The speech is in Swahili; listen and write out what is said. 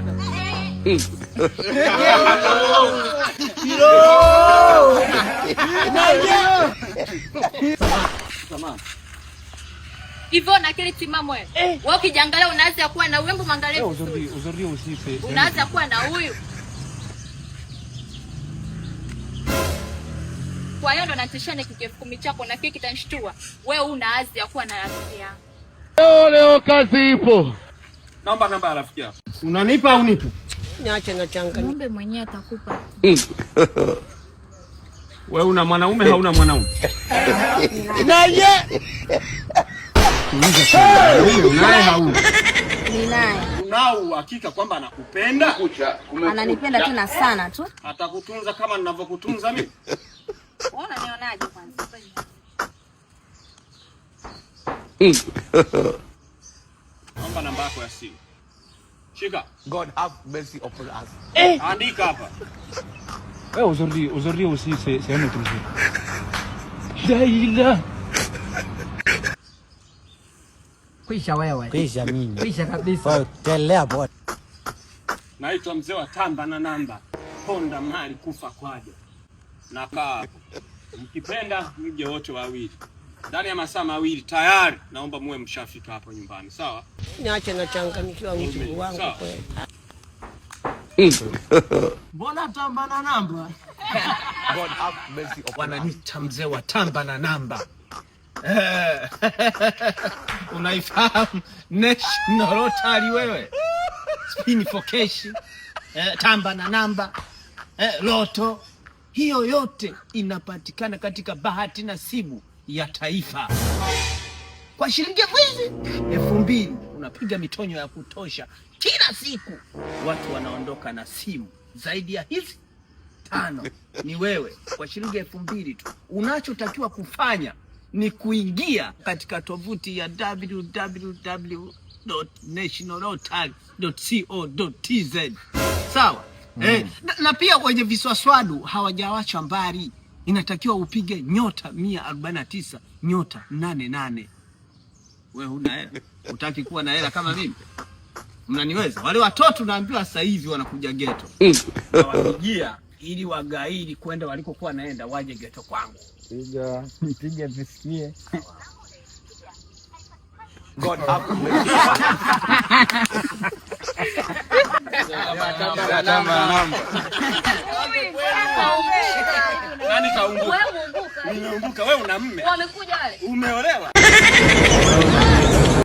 bwana. Hivyo na kile timamu wewe. Wewe ukijangalia unaanza kuwa na urembo mwangalie. Uzuri usife. Unaanza kuwa na huyu. Kwa hiyo ndo natishana kike10 chako na kile kitanishtua. Wewe una azi ya kuwa na rafiki yangu. Leo kazi ipo. Naomba namba ya rafiki yako. Unanipa au nipe? Niache na changa. Ng'ombe mwenyewe atakupa. Wewe una mwanaume hauna mwanaume? Naye. Unaye hauna? Ninaye. Unao uhakika kwamba anakupenda? Ananipenda tena sana tu. Atakutunza kama ninavyokutunza mimi? Unaona nionaje kwanza? Naomba namba yako ya simu. Shika. God have mercy upon us. Andika hapa. Wewe uzuri usife sehemu tu. Daila. Kwisha wewe. Kwisha mimi. Kwisha kabisa. Telea bwana. Naitwa mzee wa tamba na namba. Ponda mali kufa kwaje. Nakaa hapo. Mkipenda mje wote wawili. Ndani ya masaa mawili tayari naomba muwe mshafika hapo nyumbani. Sawa? Niache na changa nikiwa mchungu wangu kweli. Mbona tamba na namba? God have mercy upon us. Wananiita mzee wa tamba na namba. Unaifahamu National Lottery wewe? Spin for cash. Tamba na namba. Loto. Hiyo yote inapatikana katika bahati nasibu ya taifa. Kwa shilingi 2,000 unapiga mitonyo ya kutosha. Kila siku watu wanaondoka na simu zaidi ya hizi 5. Ni wewe kwa shilingi 2,000 tu. Unachotakiwa kufanya ni kuingia katika tovuti ya www.nationallottery.co.tz. Sawa? Na pia kwenye viswaswadu hawajawacha mbali. Inatakiwa upige *149 *88. Wewe huna hela? Utaki kuwa na hela kama mimi? Mnaniweza? Wale watoto naambiwa sasa hivi wanakuja ghetto. Nawapigia ili wagairi kwenda walikokuwa naenda waje ghetto kwangu. Piga visikie. God have mercy. Nani kaunguka? Wewe unguka. Wewe una mume. Wamekuja wale. Umeolewa?